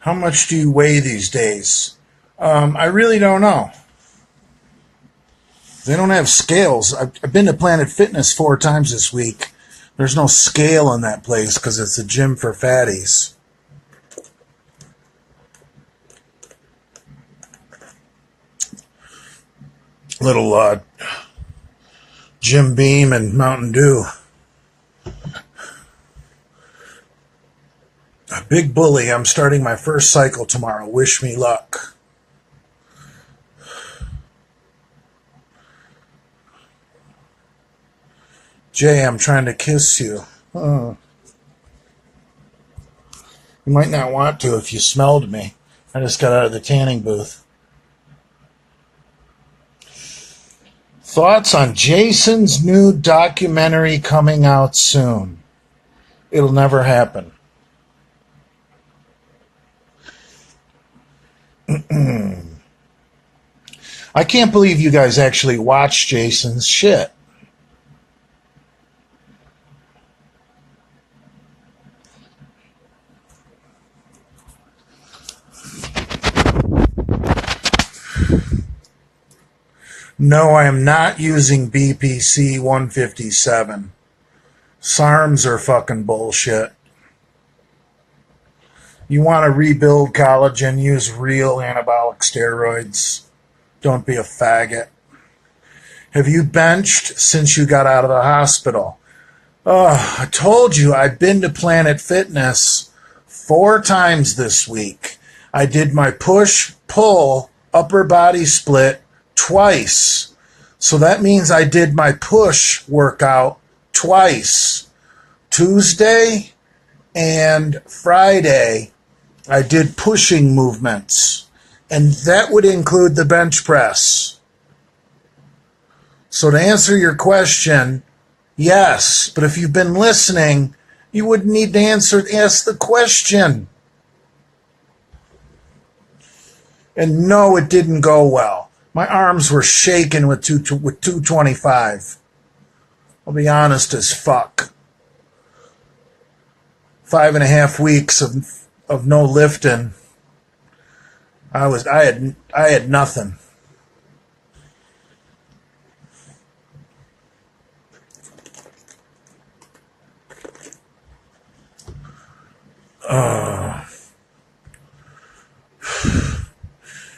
How much do you weigh these days? I really don't know. They don't have scales. I've been to Planet Fitness 4 times this week. There's no scale in that place because it's a gym for fatties. Little Jim Beam and Mountain Dew. A big bully. I'm starting my first cycle tomorrow. Wish me luck. Jay, I'm trying to kiss you. You might not want to if you smelled me. I just got out of the tanning booth. Thoughts on Jason's new documentary coming out soon? It'll never happen. I can't believe you guys actually watch Jason's shit. No, I am not using BPC 157. SARMs are fucking bullshit. You want to rebuild collagen, use real anabolic steroids. Don't be a faggot. Have you benched since you got out of the hospital? Oh, I told you I've been to Planet Fitness 4 times this week. I did my push-pull upper body split twice. So that means I did my push workout twice. Tuesday and Friday, I did pushing movements. And that would include the bench press. So to answer your question, yes. But if you've been listening, you wouldn't need to ask the question. And no, it didn't go well. My arms were shaking with 225. I'll be honest as fuck. 5.5 weeks of no lifting. I had nothing.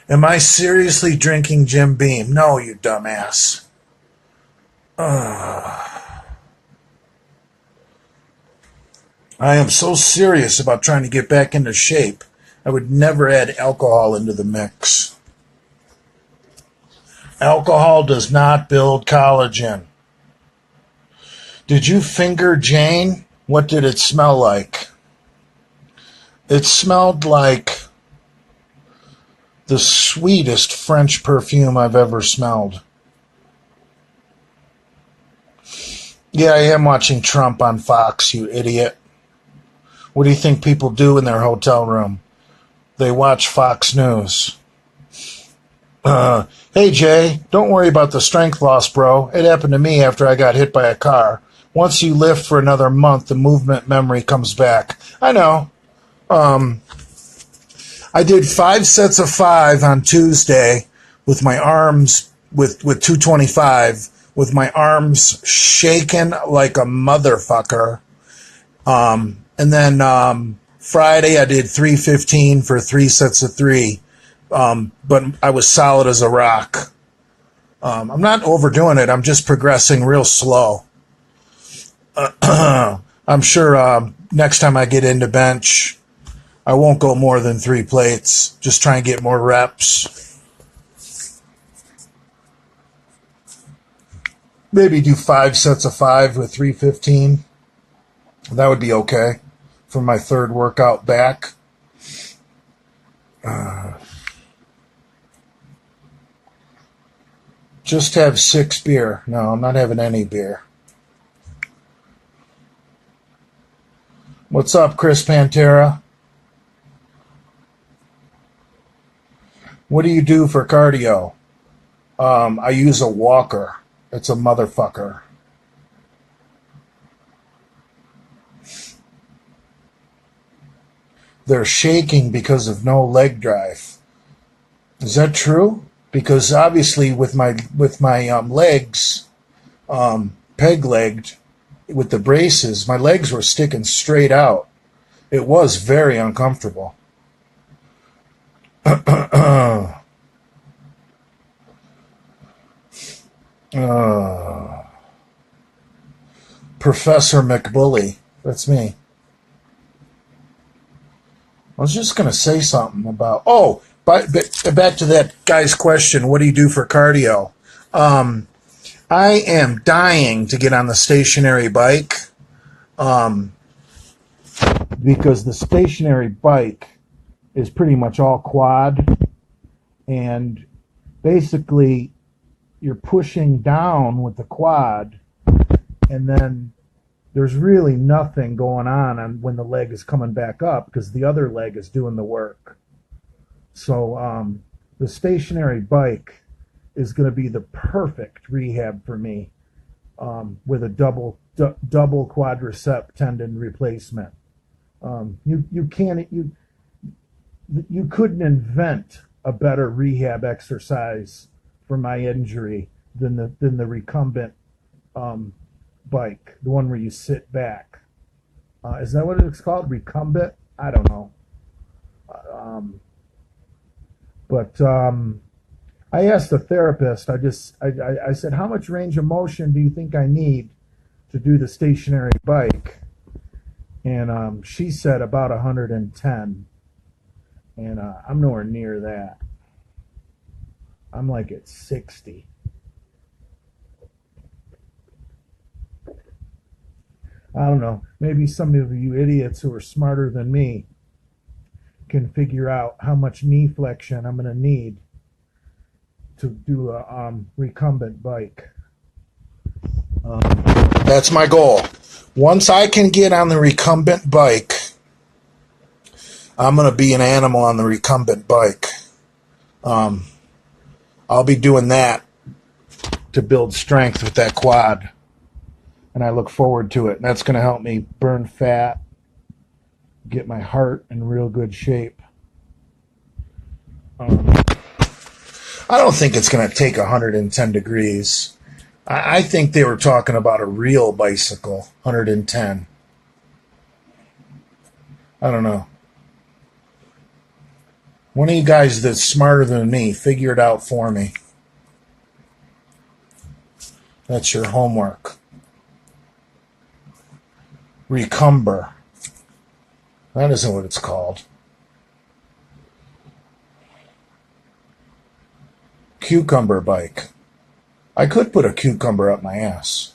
Am I seriously drinking Jim Beam? No, you dumbass. I am so serious about trying to get back into shape. I would never add alcohol into the mix. Alcohol does not build collagen. Did you finger Jane? What did it smell like? It smelled like the sweetest French perfume I've ever smelled. Yeah, I am watching Trump on Fox, you idiot. What do you think people do in their hotel room? They watch Fox News. Hey, Jay, don't worry about the strength loss, bro. It happened to me after I got hit by a car. Once you lift for another month, the movement memory comes back. I know. I did 5 sets of 5 on Tuesday with my arms, with 225, with my arms shaking like a motherfucker. And then Friday I did 315 for 3 sets of 3. But I was solid as a rock. I'm not overdoing it. I'm just progressing real slow. I'm sure next time I get into bench, I won't go more than 3 plates. Just try and get more reps. Maybe do 5 sets of 5 with 315. That would be okay for my third workout back. Just have 6 beer. No, I'm not having any beer. What's up, Chris Pantera? What do you do for cardio? I use a walker. It's a motherfucker. they're shaking because of no leg drive. Is that true? Because obviously with my legs peg-legged with the braces, my legs were sticking straight out. It was very uncomfortable. Professor McBully. That's me. I was just going to say something about. Oh, but back to that guy's question. What do you do for cardio? I am dying to get on the stationary bike because the stationary bike is pretty much all quad, and basically you're pushing down with the quad, and then there's really nothing going on when the leg is coming back up because the other leg is doing the work. So the stationary bike is going to be the perfect rehab for me with a double quadricep tendon replacement. You couldn't invent a better rehab exercise for my injury than the recumbent bike, the one where you sit back. Is that what it's called? Recumbent? I don't know. But I asked the therapist. I said, how much range of motion do you think I need to do the stationary bike? And she said about 110. And I'm nowhere near that. I'm like at 60. I don't know. Maybe some of you idiots who are smarter than me can figure out how much knee flexion I'm going to need to do a recumbent bike. That's my goal. Once I can get on the recumbent bike, I'm going to be an animal on the recumbent bike. I'll be doing that to build strength with that quad. And I look forward to it. And that's going to help me burn fat, get my heart in real good shape. I don't think it's going to take 110 degrees. I think they were talking about a real bicycle, 110. I don't know. One of you guys that's smarter than me, figure it out for me. That's your homework. Recumber. That isn't what it's called. Cucumber bike. I could put a cucumber up my ass.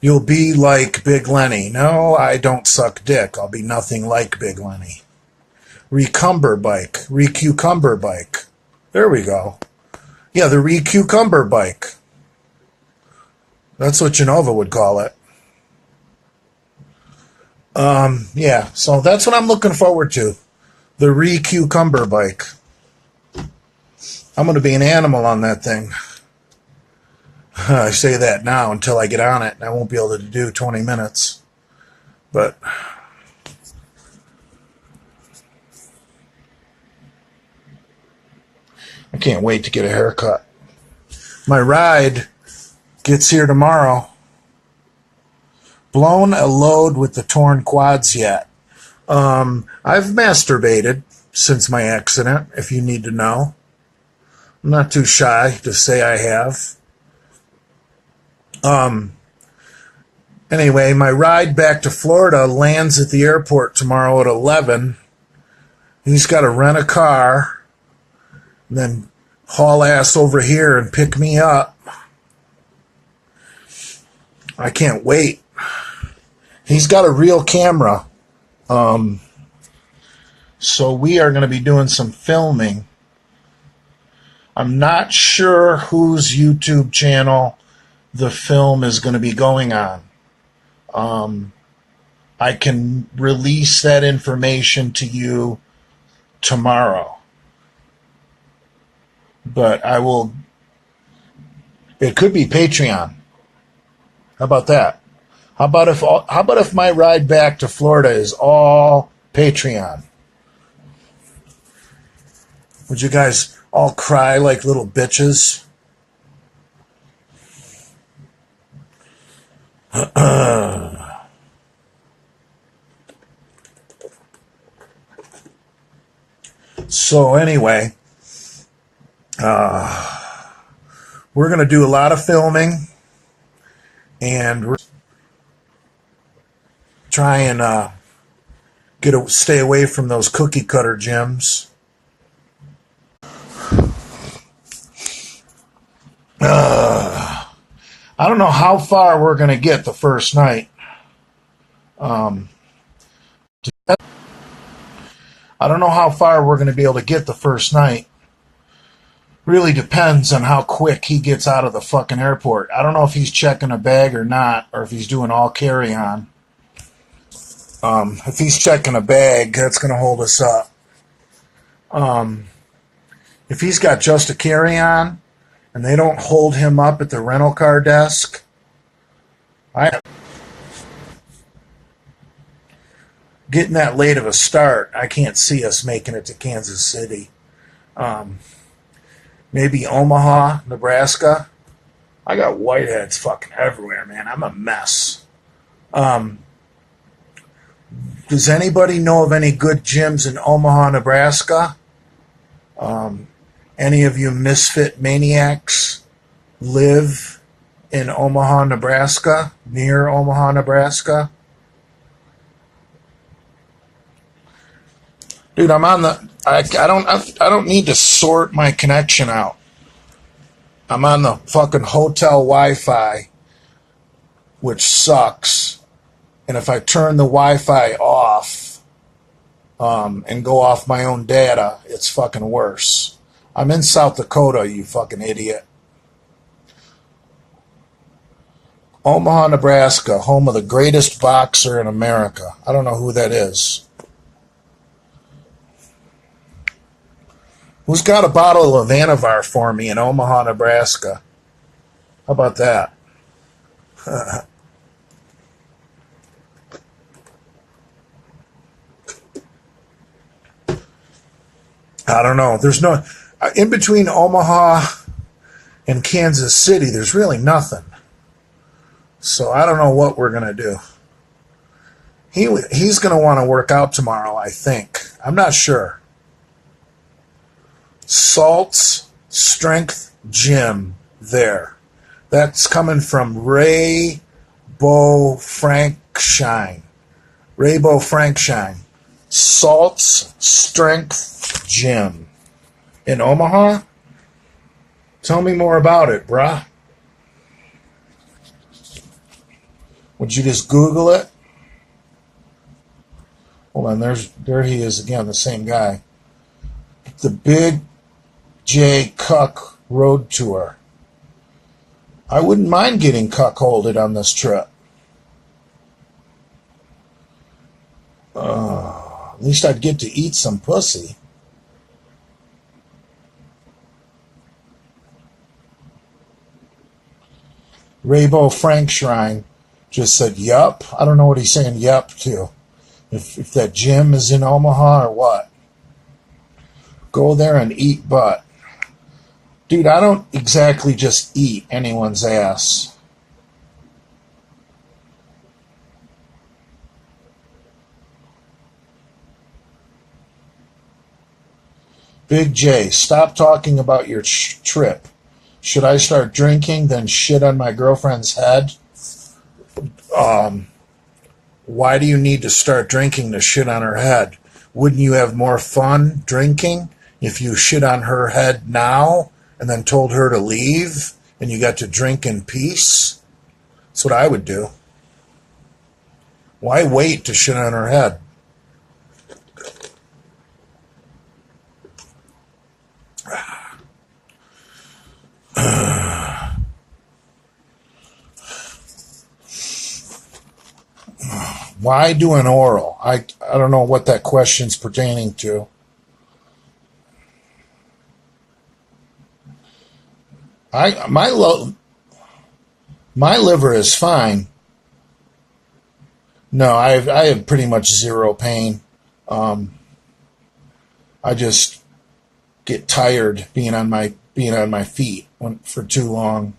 You'll be like Big Lenny. No, I don't suck dick. I'll be nothing like Big Lenny. Recumber bike. Recucumber bike. There we go. Yeah, the recucumber bike. That's what Genova would call it. Yeah, so that's what I'm looking forward to. The recucumber bike. I'm going to be an animal on that thing. I say that now until I get on it, and I won't be able to do 20 minutes. But I can't wait to get a haircut. My ride gets here tomorrow. Blown a load with the torn quads yet. I've masturbated since my accident, if you need to know. I'm not too shy to say I have. Anyway, my ride back to Florida lands at the airport tomorrow at 11. He's got to rent a car, and then haul ass over here and pick me up. I can't wait. He's got a real camera. So we are going to be doing some filming. I'm not sure whose YouTube channel the film is going to be going on. I can release that information to you tomorrow. But I will... It could be Patreon. How about that? How about if my ride back to Florida is all Patreon? Would you guys all cry like little bitches? So anyway, we're going to do a lot of filming, and we're try and stay away from those cookie cutter gyms. I don't know how far we're going to get the first night. I don't know how far we're going to be able to get the first night. Really depends on how quick he gets out of the fucking airport. I don't know if he's checking a bag or not, or if he's doing all carry-on. If he's checking a bag, that's going to hold us up. If he's got just a carry-on, and they don't hold him up at the rental car desk, getting that late of a start, I can't see us making it to Kansas City. Maybe Omaha, Nebraska. I got whiteheads fucking everywhere, man. I'm a mess. Does anybody know of any good gyms in Omaha, Nebraska? Any of you misfit maniacs live in Omaha, Nebraska? Near Omaha, Nebraska? Dude, I'm on the. I don't need to sort my connection out. I'm on the fucking hotel Wi-Fi, which sucks. And if I turn the Wi-Fi off, and go off my own data, it's fucking worse. I'm in South Dakota, you fucking idiot. Omaha, Nebraska, home of the greatest boxer in America. I don't know who that is. Who's got a bottle of Anavar for me in Omaha, Nebraska? How about that? I don't know. There's no... In between Omaha and Kansas City, there's really nothing. So I don't know what we're going to do. He's going to want to work out tomorrow, I think. I'm not sure. Salt's Strength Gym there. That's coming from Ray Bo Frankshine. Salt's Strength Gym. In Omaha? Tell me more about it, bruh. Would you just Google it? Hold on, there he is again, the same guy. The Big J Cuck Road Tour. I wouldn't mind getting cuckolded on this trip. At least I'd get to eat some pussy. Raybo Frank Shrine just said, yup. I don't know what he's saying yup to. If that gym is in Omaha or what. Go there and eat butt. Dude, I don't exactly just eat anyone's ass. Big J, stop talking about your trip. Should I start drinking, then shit on my girlfriend's head? Why do you need to start drinking to shit on her head? Wouldn't you have more fun drinking if you shit on her head now and then told her to leave and you got to drink in peace? That's what I would do. Why wait to shit on her head? Why do an oral? I don't know what that question's pertaining to. My liver is fine. No, I have pretty much zero pain. Um, I just get tired being on my feet for too long.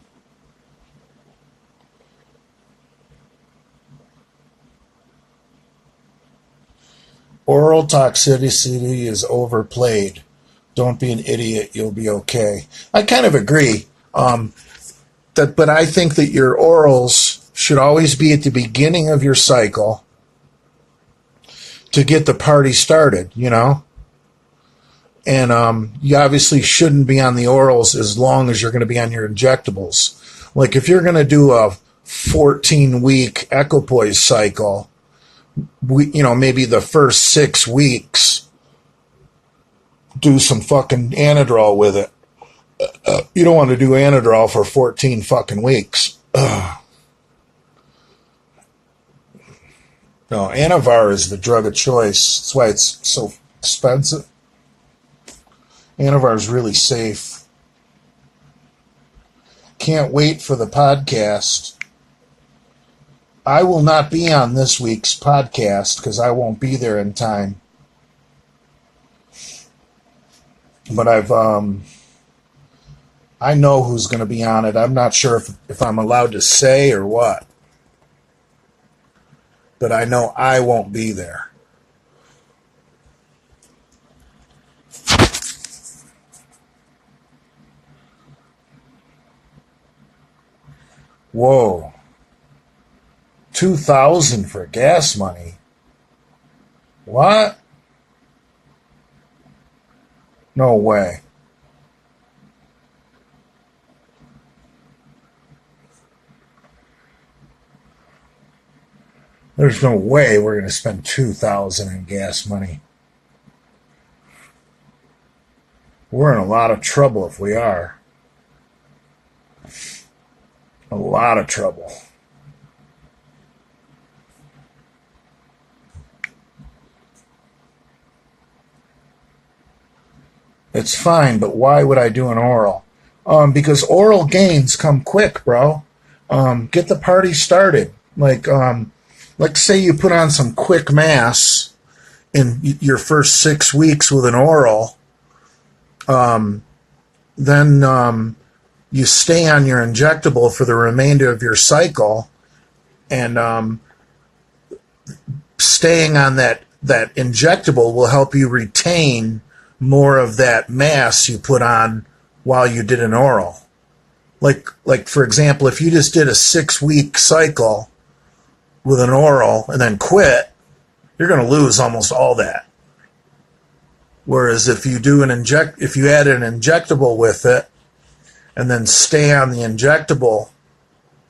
Oral toxicity is overplayed. Don't be an idiot. You'll be okay. I kind of agree. But I think that your orals should always be at the beginning of your cycle to get the party started. And you obviously shouldn't be on the orals as long as you're going to be on your injectables. Like if you're going to do a 14-week equipoise cycle, maybe the first 6 weeks, do some fucking Anadrol with it. You don't want to do Anadrol for 14 fucking weeks. Ugh. No, Anavar is the drug of choice. That's why it's so expensive. Anavar is really safe. Can't wait for the podcast. I will not be on this week's podcast because I won't be there in time. But I know who's going to be on it. I'm not sure if I'm allowed to say or what. But I know I won't be there. Whoa. 2,000 for gas money. What? No way. There's no way we're going to spend 2,000 in gas money. We're in a lot of trouble if we are. A lot of trouble. It's fine, but why would I do an oral? Because oral gains come quick, bro. Get the party started. Like say you put on some quick mass in your first 6 weeks with an oral, then you stay on your injectable for the remainder of your cycle, and staying on that injectable will help you retain more of that mass you put on while you did an oral. Like for example, if you just did a 6-week cycle with an oral and then quit, you're going to lose almost all that. Whereas if you add an injectable with it and then stay on the injectable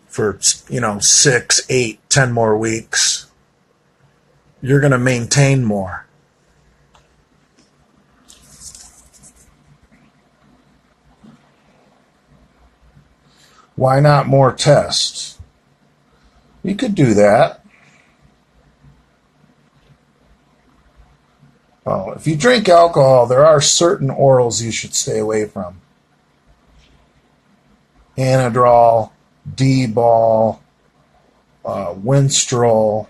for 6, 8, 10 more weeks, you're going to maintain more. Why not more tests? You could do that. Oh, if you drink alcohol, there are certain orals you should stay away from. Anadrol, D-ball, Winstrol.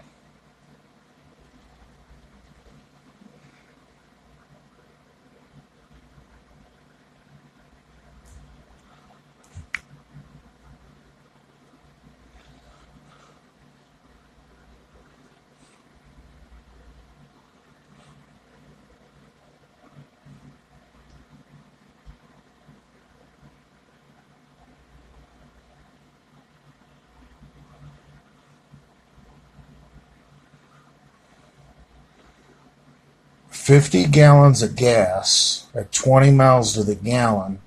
$50 gallons of gas at 20 miles to the gallon.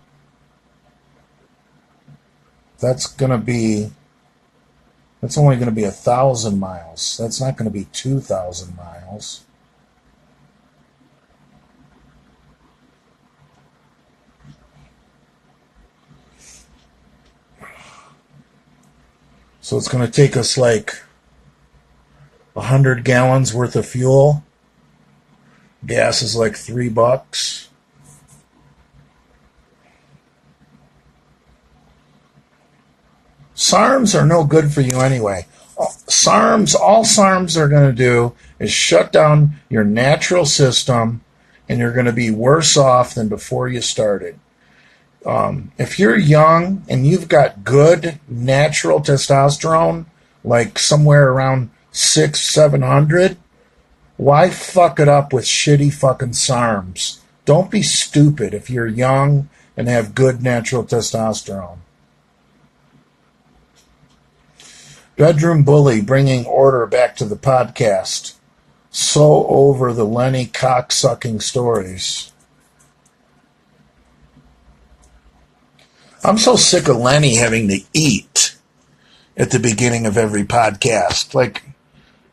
That's only going to be 1,000 miles. That's not going to be 2,000 miles. So it's going to take us like 100 gallons worth of fuel. Gas is like $3. SARMs are no good for you anyway. SARMs, all SARMs are going to do is shut down your natural system, and you're going to be worse off than before you started. If you're young and you've got good natural testosterone, like somewhere around 700, why fuck it up with shitty fucking SARMs? Don't be stupid if you're young and have good natural testosterone. Bedroom Bully bringing order back to the podcast. So over the Lenny cocksucking stories. I'm so sick of Lenny having to eat at the beginning of every podcast. Like,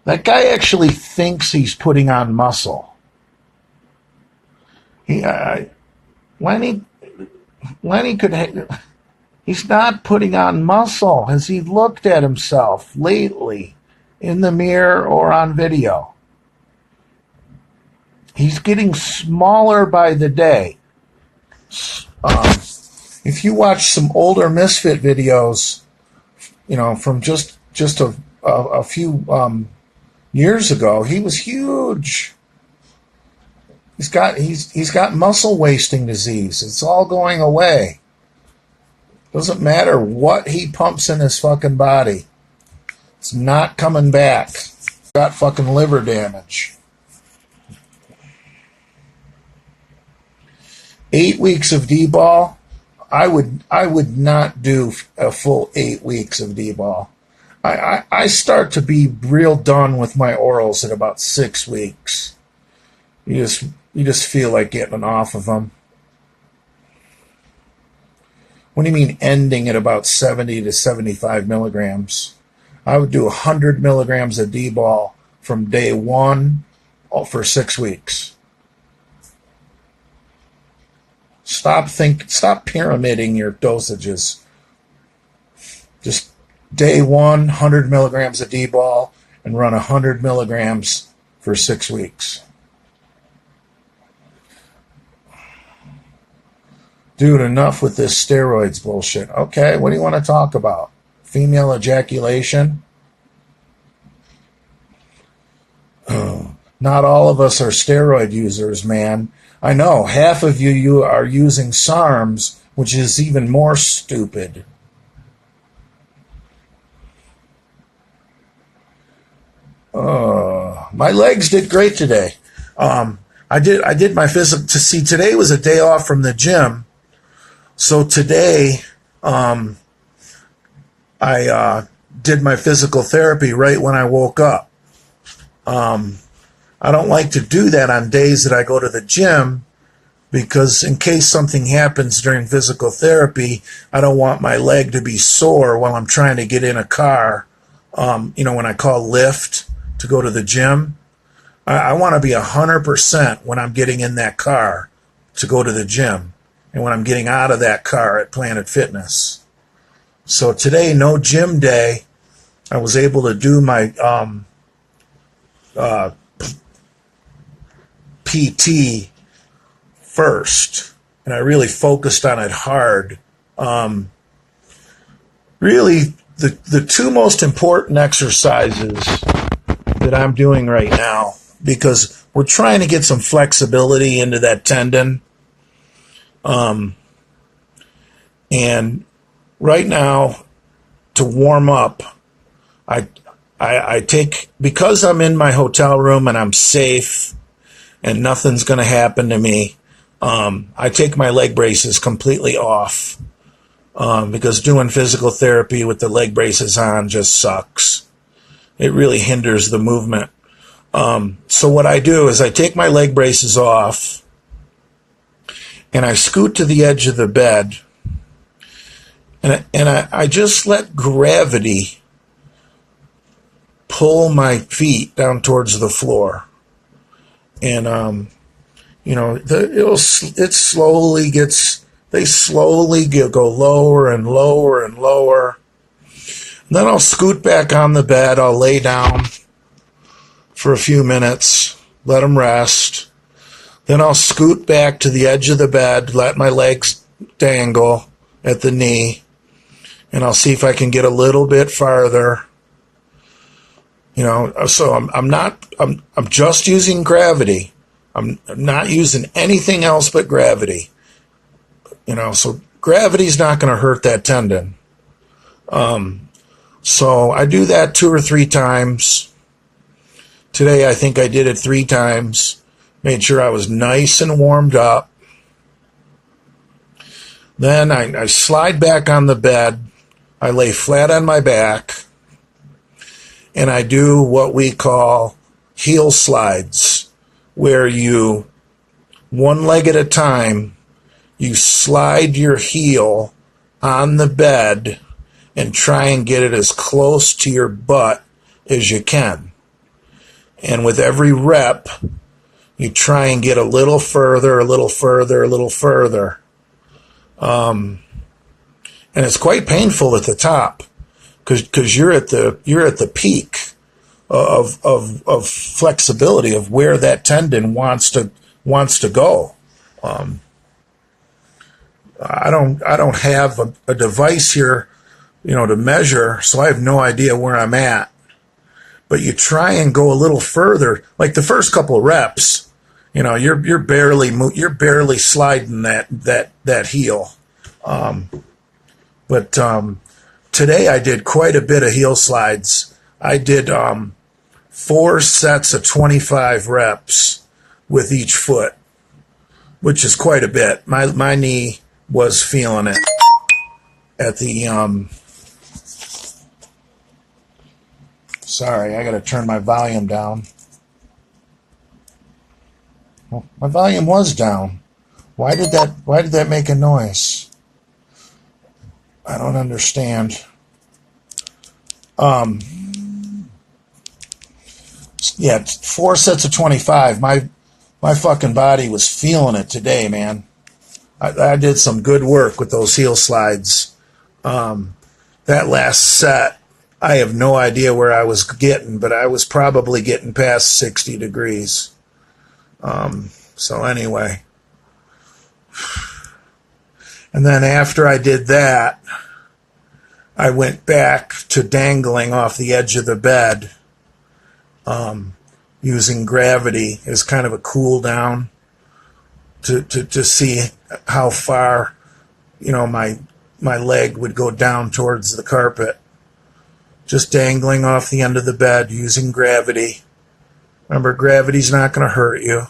that guy actually thinks he's putting on muscle. Lenny could... He's not putting on muscle. Has he looked at himself lately in the mirror or on video? He's getting smaller by the day. If you watch some older Misfit videos, from just a few years ago, he was huge. He's got muscle wasting disease. It's all going away. Doesn't matter what he pumps in his fucking body. It's not coming back. Got fucking liver damage. 8 weeks of D-ball. I would not do a full 8 weeks of D-ball. I start to be real done with my orals at about 6 weeks. You just feel like getting off of them. What do you mean ending at about 70 to 75 milligrams? I would do 100 milligrams of D-ball from day one for 6 weeks. Stop pyramiding your dosages. Just day one, 100 milligrams of D-ball, and run 100 milligrams for 6 weeks. Dude, enough with this steroids bullshit. Okay, what do you want to talk about? Female ejaculation? Not all of us are steroid users, man. I know, half of you are using SARMs, which is even more stupid. My legs did great today. I did my physical. Today was a day off from the gym. So today, I did my physical therapy right when I woke up. I don't like to do that on days that I go to the gym because in case something happens during physical therapy, I don't want my leg to be sore while I'm trying to get in a car. When I call Lyft to go to the gym, I want to be 100% when I'm getting in that car to go to the gym. And when I'm getting out of that car at Planet Fitness. So today, no gym day. I was able to do my PT first. And I really focused on it hard. Really, the two most important exercises that I'm doing right now, because we're trying to get some flexibility into that tendon. And right now, to warm up, I take, because I'm in my hotel room and I'm safe and nothing's going to happen to me, I take my leg braces completely off, because doing physical therapy with the leg braces on just sucks. It really hinders the movement. So what I do is I take my leg braces off, and I scoot to the edge of the bed, and I just let gravity pull my feet down towards the floor. And, they slowly go lower and lower and lower. And then I'll scoot back on the bed. I'll lay down for a few minutes, let them rest. Then I'll scoot back to the edge of the bed, let my legs dangle at the knee, and I'll see if I can get a little bit farther. So I'm just using gravity. I'm not using anything else but gravity. So gravity's not going to hurt that tendon. So I do that 2 or 3 times. Today I think I did it 3 times. Made sure I was nice and warmed up. Then I slide back on the bed. I lay flat on my back. And I do what we call heel slides, where you, one leg at a time, you slide your heel on the bed and try and get it as close to your butt as you can. And with every rep, you try and get a little further, a little further, a little further. And it's quite painful at the top because you're at the peak of flexibility of where that tendon wants to go. I don't have a device here, to measure, so I have no idea where I'm at. But you try and go a little further. Like the first couple of reps, you're barely sliding that heel. But today I did quite a bit of heel slides. I did 4 sets of 25 reps with each foot, which is quite a bit. My knee was feeling it at the sorry, I gotta turn my volume down. Well, my volume was down. Why did that make a noise? I don't understand. Yeah, 4 sets of 25. My fucking body was feeling it today, man. I did some good work with those heel slides. That last set, I have no idea where I was getting, but I was probably getting past 60 degrees. So anyway. And then after I did that, I went back to dangling off the edge of the bed, using gravity as kind of a cool down to see how far, my leg would go down towards the carpet. Just dangling off the end of the bed using gravity. Remember, gravity's not going to hurt you.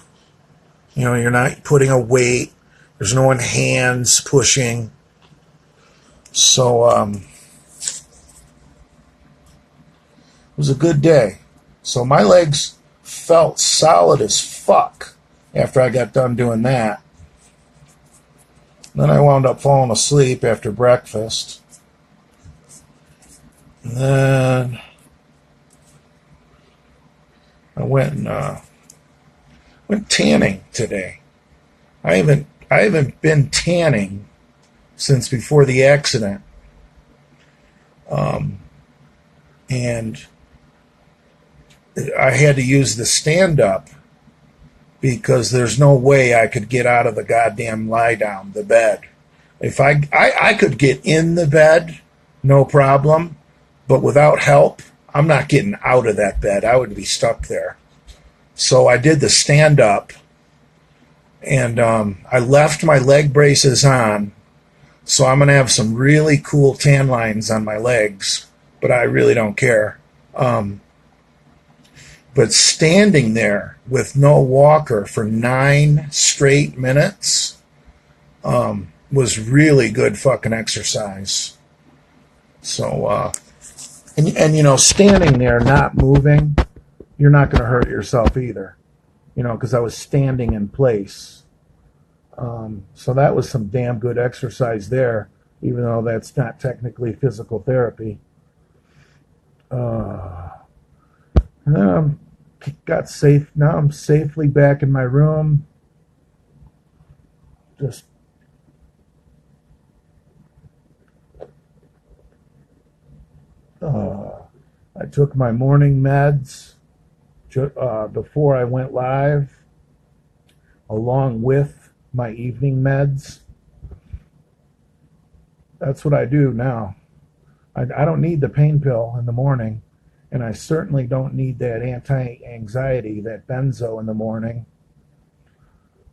You're not putting a weight. There's no one hands pushing. So, it was a good day. So my legs felt solid as fuck after I got done doing that. Then I wound up falling asleep after breakfast. And then I went tanning today. I haven't been tanning since before the accident. And I had to use the stand-up because there's no way I could get out of the goddamn lie down, the bed. If I could get in the bed, no problem, but without help, I'm not getting out of that bed. I would be stuck there. So I did the stand-up, and I left my leg braces on, so I'm going to have some really cool tan lines on my legs, but I really don't care. But standing there with no walker for 9 straight minutes was really good fucking exercise. So, and standing there not moving, you're not going to hurt yourself either, because I was standing in place. So that was some damn good exercise there, even though that's not technically physical therapy. And then now I'm safely back in my room. Just I took my morning meds before I went live, along with my evening meds. That's what I do now. I don't need the pain pill in the morning. And I certainly don't need that anti-anxiety, that benzo in the morning.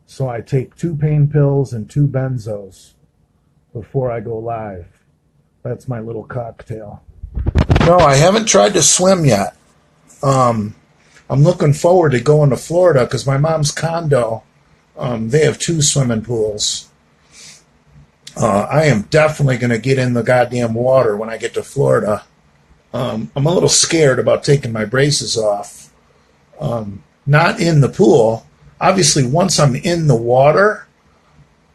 So I take 2 pain pills and 2 benzos before I go live. That's my little cocktail. No, I haven't tried to swim yet. I'm looking forward to going to Florida because my mom's condo, they have 2 swimming pools. I am definitely going to get in the goddamn water when I get to Florida. I'm a little scared about taking my braces off. Not in the pool. Obviously, once I'm in the water,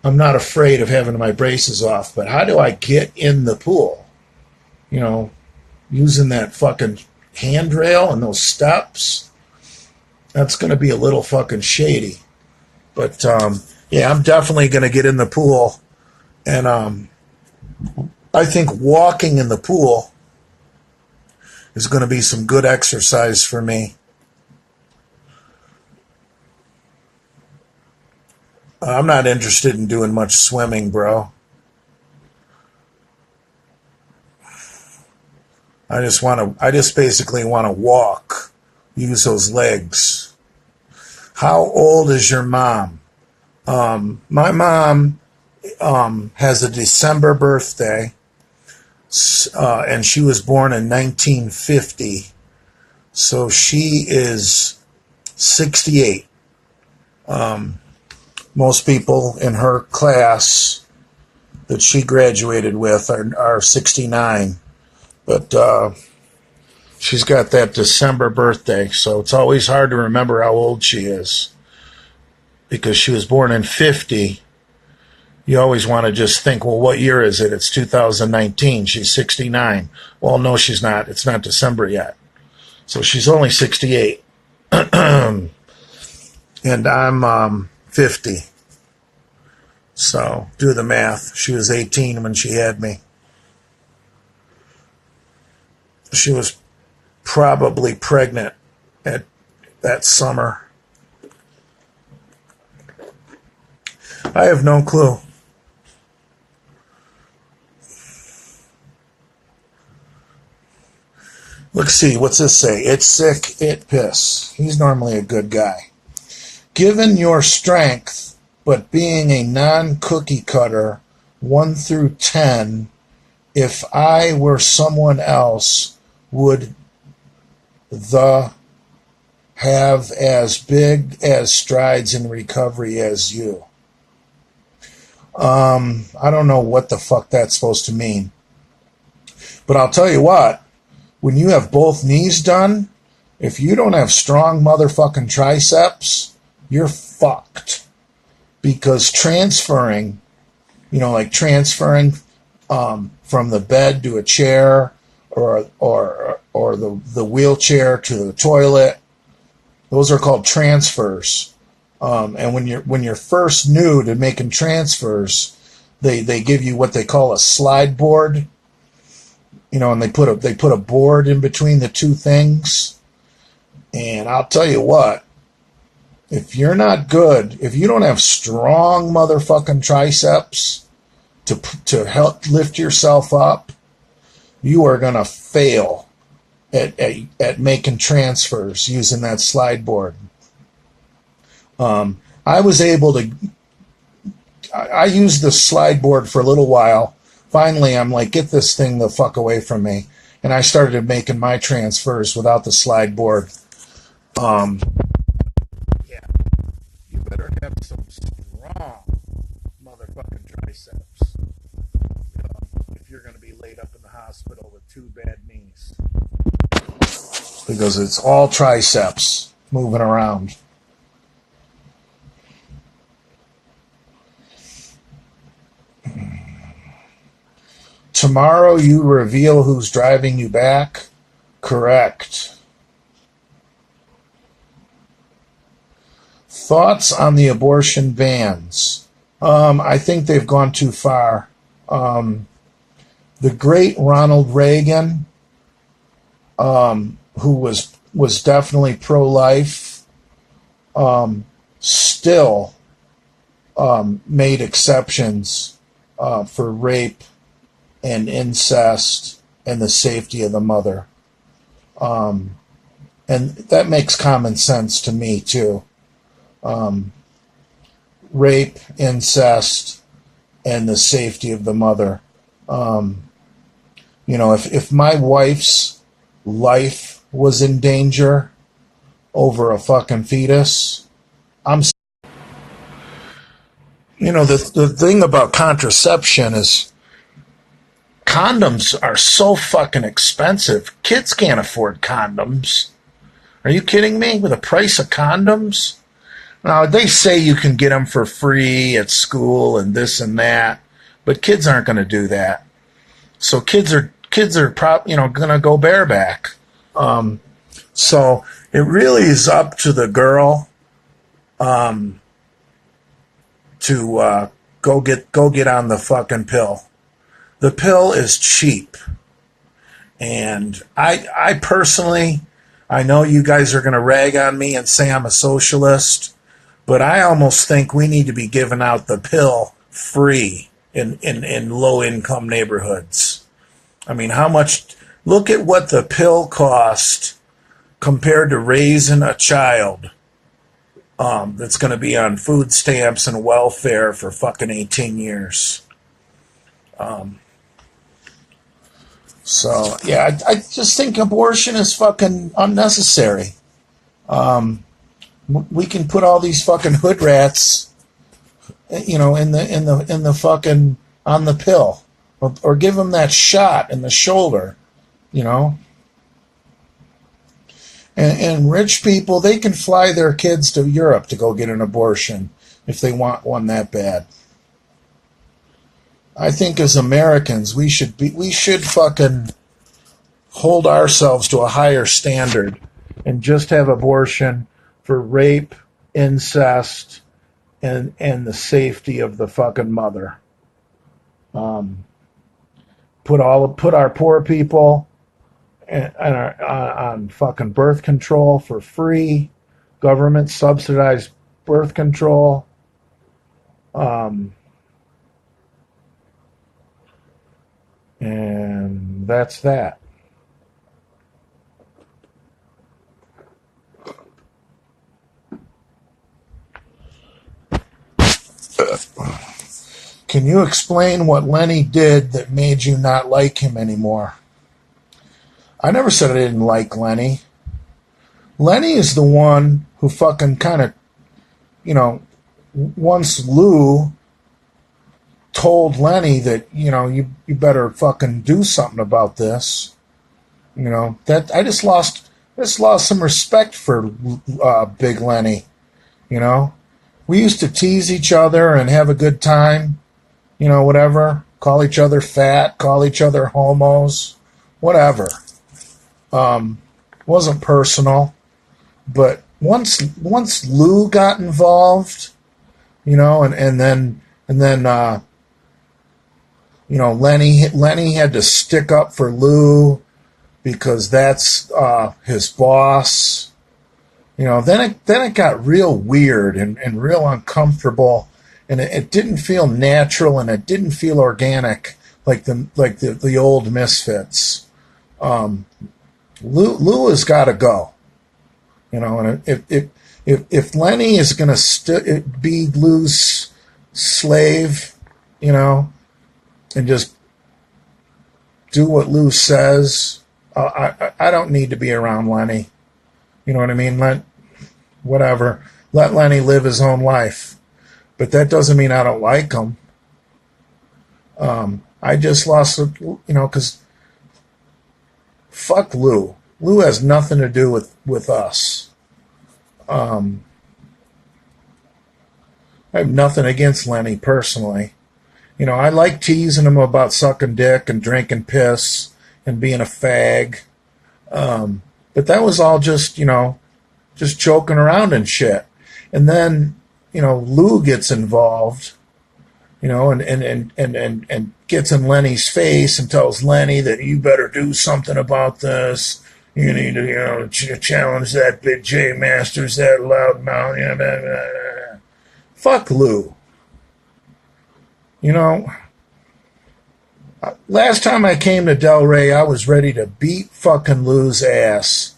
I'm not afraid of having my braces off. But how do I get in the pool? You know, using that fucking handrail and those steps. That's going to be a little fucking shady. But, yeah, I'm definitely going to get in the pool. And I think walking in the pool is going to be some good exercise for me. I'm not interested in doing much swimming, bro. I just basically want to walk, use those legs. How old is your mom? My mom has a December birthday, and she was born in 1950, so she is 68. Most people in her class that she graduated with are 69. But she's got that December birthday, so it's always hard to remember how old she is. Because she was born in 50, you always want to just think, well, what year is it? It's 2019. She's 69. Well, no, she's not. It's not December yet. So she's only 68. And I'm 50. So do the math. She was 18 when she had me. She was probably pregnant at that summer. I have no clue. Let's see, what's this say? It's sick, it piss. He's normally a good guy. Given your strength, but being a non-cookie cutter, 1 through 10, if I were someone else, would the have as big as strides in recovery as you? I don't know what the fuck that's supposed to mean. But I'll tell you what, when you have both knees done, if you don't have strong motherfucking triceps, you're fucked. Because transferring, like transferring from the bed to a chair or the wheelchair to the toilet, those are called transfers. And when you're first new to making transfers, they give you what they call a slide board, and they put a board in between the two things. And I'll tell you what, if you're not good, if you don't have strong motherfucking triceps to help lift yourself up, you are gonna fail at making transfers using that slide board. I used the slide board for a little while. Finally, I'm like, get this thing the fuck away from me. And I started making my transfers without the slide board. Yeah, you better have some strong motherfucking triceps if you're going to be laid up in the hospital with 2 bad knees. Because it's all triceps moving around. Tomorrow you reveal who's driving you back? Correct. Thoughts on the abortion bans? I think they've gone too far. The great Ronald Reagan, who was definitely pro-life, still made exceptions for rape and incest and the safety of the mother. And that makes common sense to me too. Rape, incest, and the safety of the mother. If my wife's life was in danger over a fucking fetus, I'm. The thing about contraception is condoms are so fucking expensive. Kids can't afford condoms. Are you kidding me? With the price of condoms? Now, they say you can get them for free at school and this and that, but kids aren't going to do that. So kids are going to go bareback. So it really is up to the girl to go get on the fucking pill. The pill is cheap, and I personally, I know you guys are going to rag on me and say I'm a socialist, but I almost think we need to be giving out the pill free in low income neighborhoods. I mean, how much? Look at what the pill cost compared to raising a child that's going to be on food stamps and welfare for fucking 18 years. So, yeah, I just think abortion is fucking unnecessary. We can put all these fucking hood rats, in the fucking on the pill, or give them that shot in the shoulder, And rich people, they can fly their kids to Europe to go get an abortion if they want one that bad. I think as Americans, we should fucking hold ourselves to a higher standard and just have abortion for rape, incest, and the safety of the fucking mother. Put our poor people on fucking birth control for free, government subsidized birth control. And that's that. Can you explain what Lenny did that made you not like him anymore? I never said I didn't like Lenny. Lenny is the one who fucking kind of, once Lou told Lenny that, you better fucking do something about this. That I just lost some respect for Big Lenny. We used to tease each other and have a good time. Whatever. Call each other fat, call each other homos, whatever. Wasn't personal, but once Lou got involved, and then Lenny had to stick up for Lou because that's his boss. Then it got real weird and real uncomfortable, and it didn't feel natural and it didn't feel organic like the old Misfits. Lou has got to go, and if Lenny is going to be Lou's slave, and just do what Lou says, I don't need to be around Lenny. You know what I mean? Let Lenny live his own life, but that doesn't mean I don't like him. I just lost, because fuck Lou. Lou has nothing to do with us. I have nothing against Lenny personally. I like teasing him about sucking dick and drinking piss and being a fag. But that was all just joking around and shit. And then, Lou gets involved, and gets in Lenny's face and tells Lenny that you better do something about this. You need to, challenge that big J Masters, that loudmouth. Fuck Lou. Last time I came to Delray, I was ready to beat fucking Lou's ass.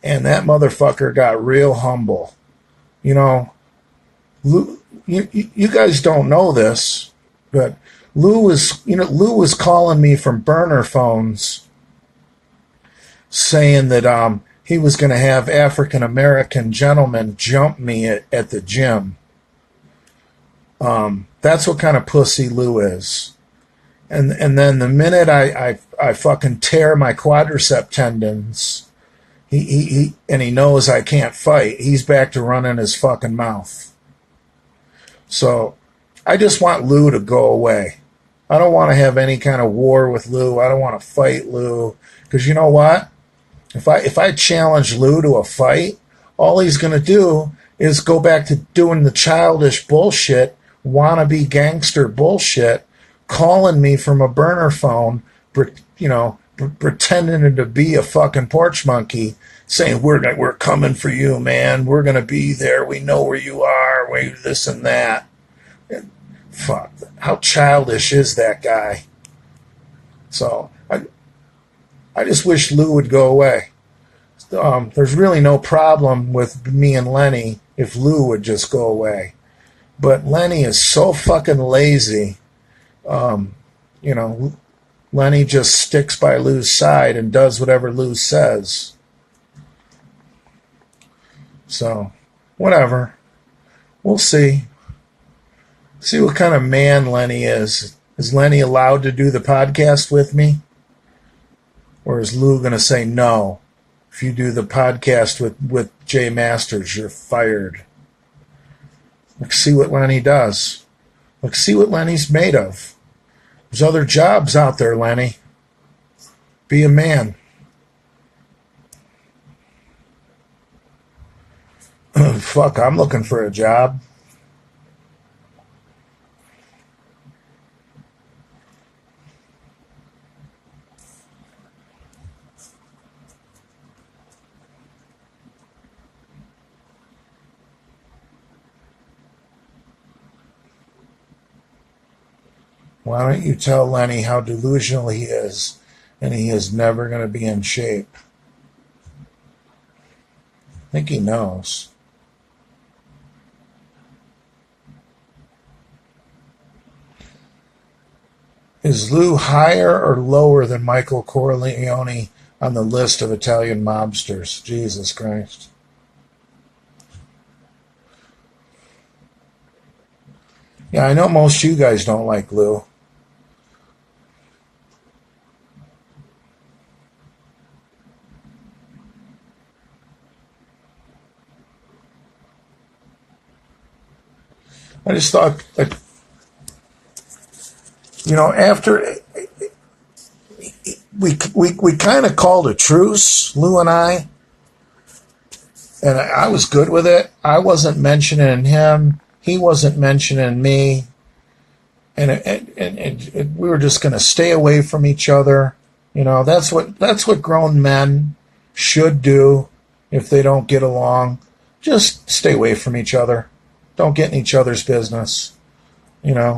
And that motherfucker got real humble. You know, Lou, you guys don't know this, but Lou was calling me from burner phones saying that he was going to have African American gentlemen jump me at the gym. That's what kind of pussy Lou is. And then the minute I fucking tear my quadricep tendons, he knows I can't fight, he's back to running his fucking mouth. So I just want Lou to go away. I don't want to have any kind of war with Lou. I don't want to fight Lou. Because you know what? If I challenge Lou to a fight, all he's going to do is go back to doing the childish bullshit, wannabe gangster bullshit, calling me from a burner phone, pretending to be a fucking porch monkey, saying we're coming for you, man. We're gonna be there. We know where you are. We this and that. And fuck, how childish is that guy? So I just wish Lou would go away. There's really no problem with me and Lenny if Lou would just go away. But Lenny is so fucking lazy. Lenny just sticks by Lou's side and does whatever Lou says. So, whatever. We'll see. See what kind of man Lenny is. Is Lenny allowed to do the podcast with me? Or is Lou going to say no? If you do the podcast with Jay Masters, you're fired. Let's see what Lenny does. Let's see what Lenny's made of. There's other jobs out there, Lenny. Be a man. Fuck, I'm looking for a job. Why don't you tell Lenny how delusional he is, and he is never going to be in shape? I think he knows. Is Lou higher or lower than Michael Corleone on the list of Italian mobsters? Jesus Christ. Yeah, I know most of you guys don't like Lou. I just thought, after we kind of called a truce, Lou and I, and I was good with it. I wasn't mentioning him. He wasn't mentioning me. And we were just going to stay away from each other. That's what grown men should do if they don't get along. Just stay away from each other. Don't get in each other's business, But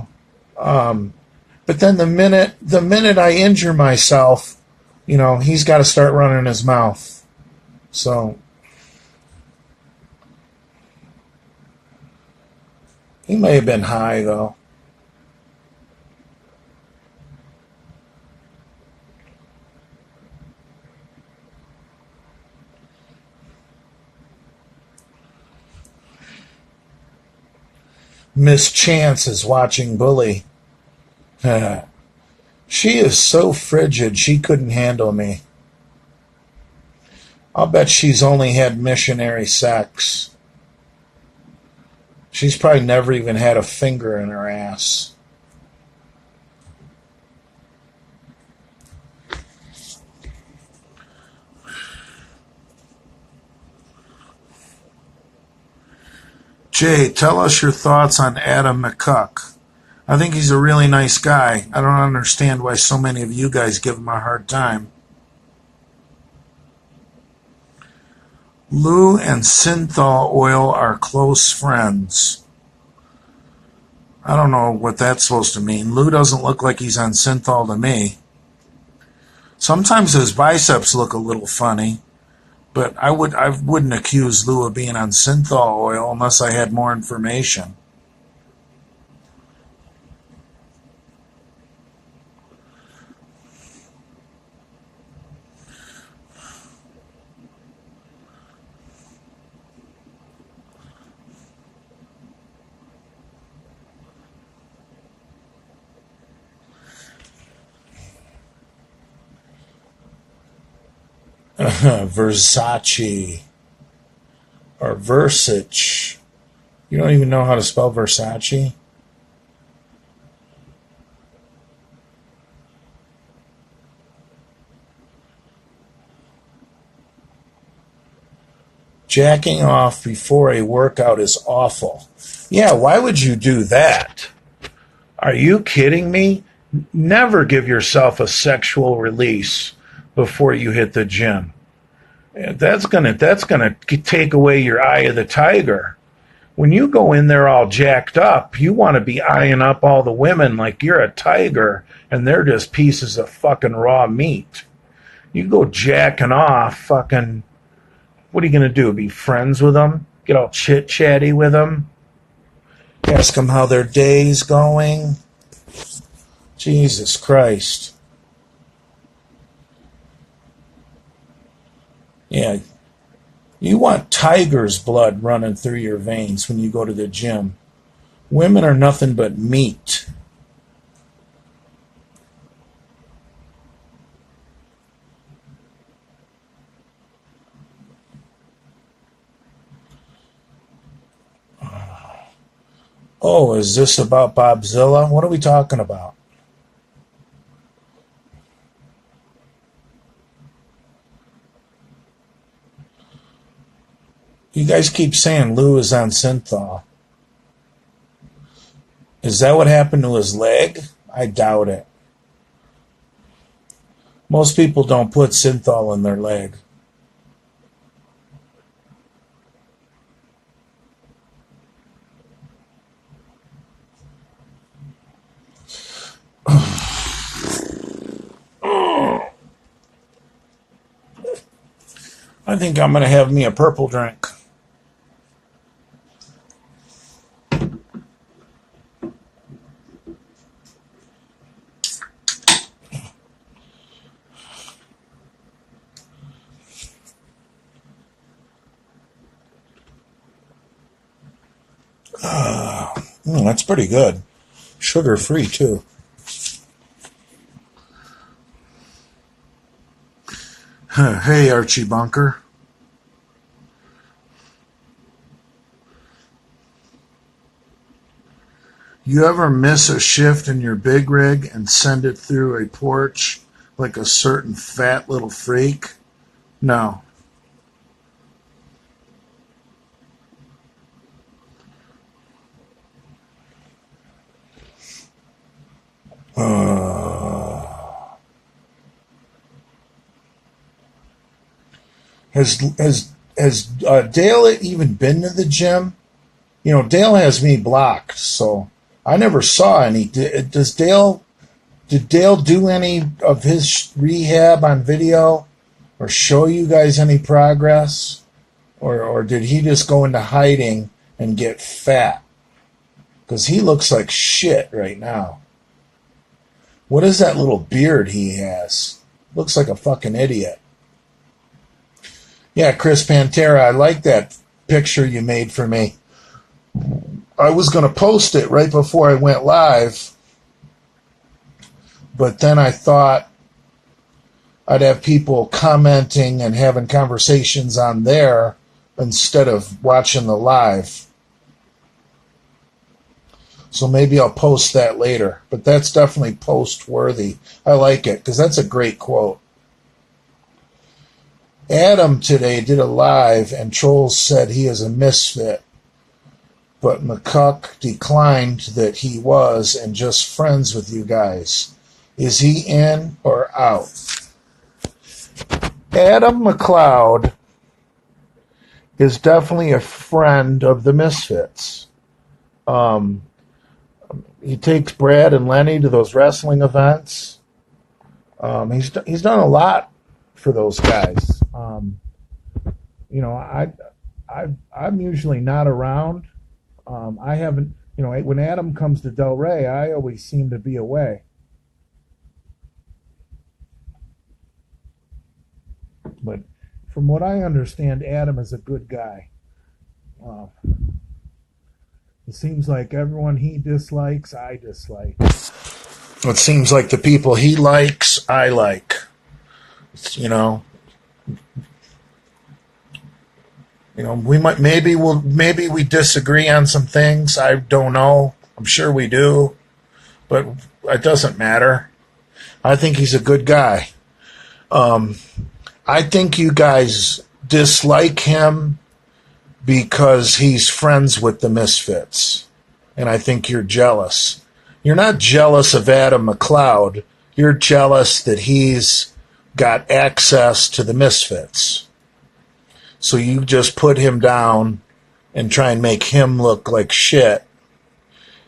then the minute I injure myself, he's got to start running his mouth. So he may have been high though. Miss Chance is watching Bully. She is so frigid she couldn't handle me. I'll bet she's only had missionary sex. She's probably never even had a finger in her ass. Jay, tell us your thoughts on Adam McCuck. I think he's a really nice guy. I don't understand why so many of you guys give him a hard time. Lou and synthol oil are close friends. I don't know what that's supposed to mean. Lou doesn't look like he's on synthol to me. Sometimes his biceps look a little funny, but I wouldn't accuse Lou of being on synthol oil unless I had more information. Versace or Versace. You don't even know how to spell Versace? Jacking off before a workout is awful. Yeah, why would you do that? Are you kidding me? Never give yourself a sexual release before you hit the gym. That's gonna take away your eye of the tiger. When you go in there all jacked up, you want to be eyeing up all the women like you're a tiger and they're just pieces of fucking raw meat. You go jacking off, fucking. What are you gonna do? Be friends with them? Get all chit chatty with them? Ask them how their day's going? Jesus Christ. Yeah, you want tiger's blood running through your veins when you go to the gym. Women are nothing but meat. Oh, is this about Bobzilla? What are we talking about? You guys keep saying Lou is on synthol. Is that what happened to his leg? I doubt it. Most people don't put synthol in their leg. I think I'm going to have me a purple drink. That's pretty good. Sugar free, too. Hey, Archie Bunker. You ever miss a shift in your big rig and send it through a porch like a certain fat little freak? No. Has Dale even been to the gym? You know, Dale has me blocked, so I never saw any. Does Dale? Did Dale do any of his rehab on video, or show you guys any progress, or did he just go into hiding and get fat? Because he looks like shit right now. What is that little beard he has? Looks like a fucking idiot. Yeah, Chris Pantera, I like that picture you made for me. I was going to post it right before I went live, but then I thought I'd have people commenting and having conversations on there instead of watching the live. So maybe I'll post that later, but that's definitely post-worthy. I like it because that's a great quote. Adam today did a live, and Trolls said he is a misfit, but McCuck declined that he was and just friends with you guys. Is he in or out? Adam McLeod is definitely a friend of the Misfits. he takes Brad and Lenny to those wrestling events. He's done a lot for those guys. I'm usually not around. I haven't, when Adam comes to Delray, I always seem to be away. But from what I understand, Adam is a good guy. It seems like everyone he dislikes, I dislike. It seems like the people he likes, I like. Maybe we disagree on some things. I don't know. I'm sure we do, but it doesn't matter. I think he's a good guy. I think you guys dislike him because he's friends with the Misfits, and I think you're jealous. You're not jealous of Adam McLeod. You're jealous that he's got access to the Misfits. So you just put him down and try and make him look like shit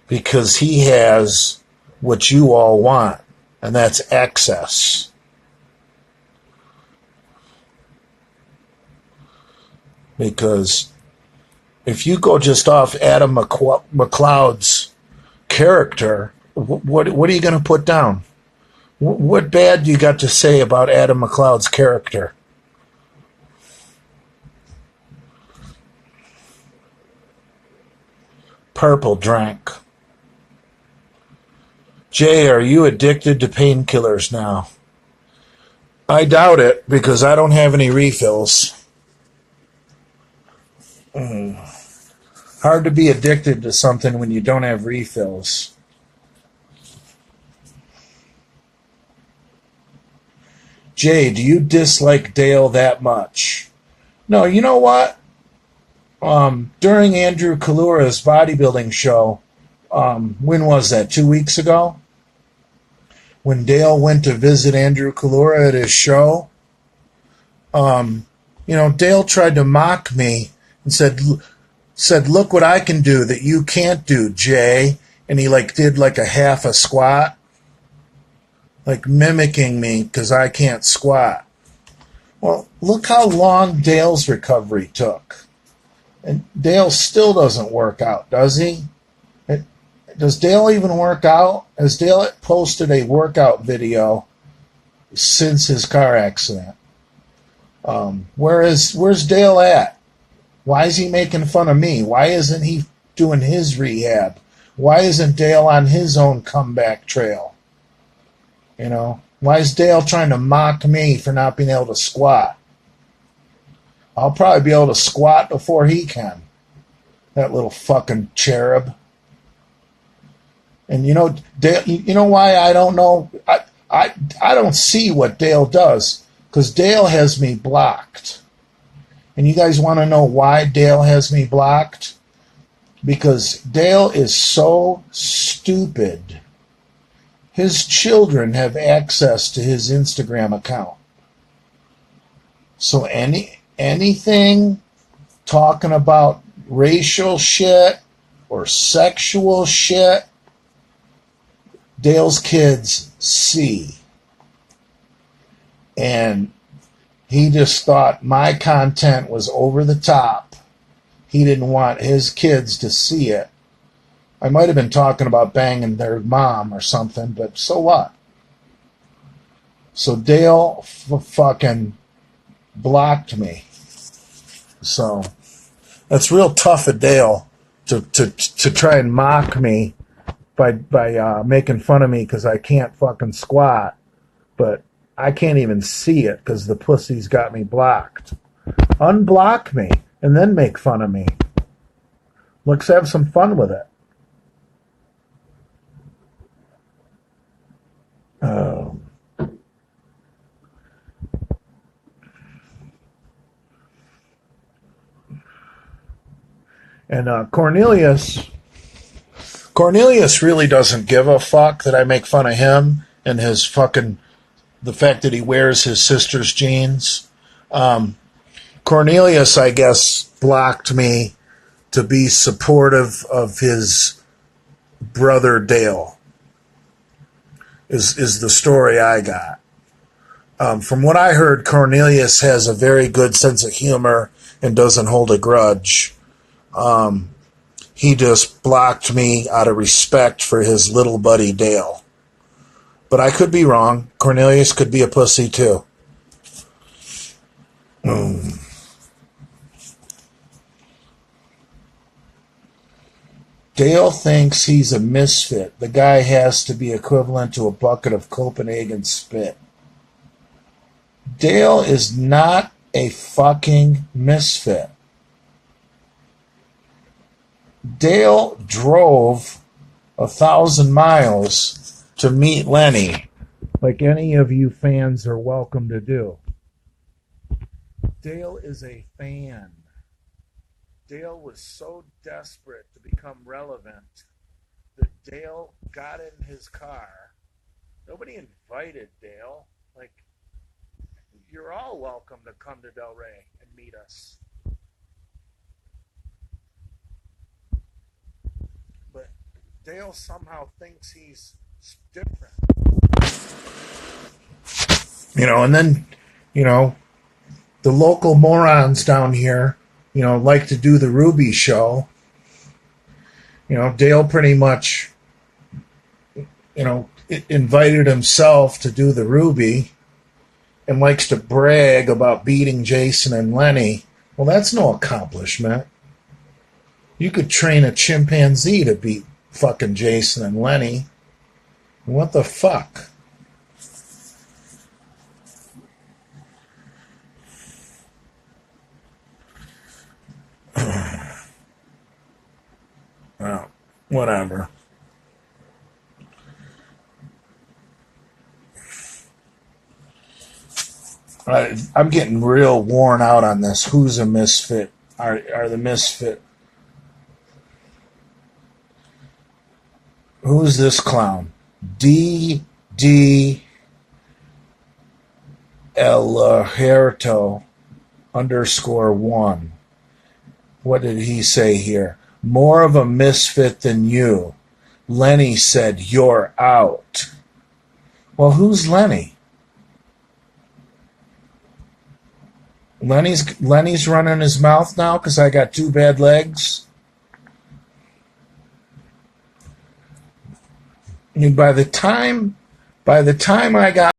because he has what you all want, and that's access. Because if you go just off Adam McLeod's character, what are you going to put down? What bad do you got to say about Adam McLeod's character? Purple drank. Jay, are you addicted to painkillers now? I doubt it because I don't have any refills. Hard to be addicted to something when you don't have refills. Jay, do you dislike Dale that much? No, you know what? During Andrew Kalura's bodybuilding show, when was that? 2 weeks ago? When Dale went to visit Andrew Kalura at his show, Dale tried to mock me and said, look what I can do that you can't do, Jay. And he did a half a squat, mimicking me because I can't squat. Well, look how long Dale's recovery took. And Dale still doesn't work out, does he? Does Dale even work out? Has Dale posted a workout video since his car accident? Where's Dale at? Why is he making fun of me? Why isn't he doing his rehab? Why isn't Dale on his own comeback trail? Why is Dale trying to mock me for not being able to squat? I'll probably be able to squat before he can. That little fucking cherub. And Dale, you know why I don't know? I don't see what Dale does because Dale has me blocked. And you guys want to know why Dale has me blocked? Because Dale is so stupid. His children have access to his Instagram account. So anything talking about racial shit or sexual shit, Dale's kids see. And he just thought my content was over the top. He didn't want his kids to see it. I might have been talking about banging their mom or something, but so what? So Dale fucking blocked me. So that's real tough of Dale to try and mock me by making fun of me because I can't fucking squat. But I can't even see it because the pussy's got me blocked. Unblock me and then make fun of me. Let's have some fun with it. And Cornelius really doesn't give a fuck that I make fun of him and his fucking the fact that he wears his sister's jeans. Cornelius, I guess, blocked me to be supportive of his brother Dale, is the story I got. From what I heard, Cornelius has a very good sense of humor and doesn't hold a grudge. He just blocked me out of respect for his little buddy Dale. But I could be wrong. Cornelius could be a pussy too. Dale thinks he's a misfit. The guy has to be equivalent to a bucket of Copenhagen spit. Dale is not a fucking misfit. Dale drove 1,000 miles to meet Lenny, like any of you fans are welcome to do. Dale is a fan. Dale was so desperate to become relevant that Dale got in his car. Nobody invited Dale. Like, you're all welcome to come to Delray and meet us. But Dale somehow thinks he's different. And then, the local morons down here, like to do the Ruby show. Dale pretty much, invited himself to do the Ruby and likes to brag about beating Jason and Lenny. Well, that's no accomplishment. You could train a chimpanzee to beat fucking Jason and Lenny. What the fuck? Well, whatever. I'm getting real worn out on this. Who's a misfit? Are the misfit? Who's this clown? D. Elherto _1. What did he say here? More of a misfit than you. Lenny said, you're out. Well, who's Lenny? Lenny's running his mouth now because I got 2 bad legs. I mean, by the time I got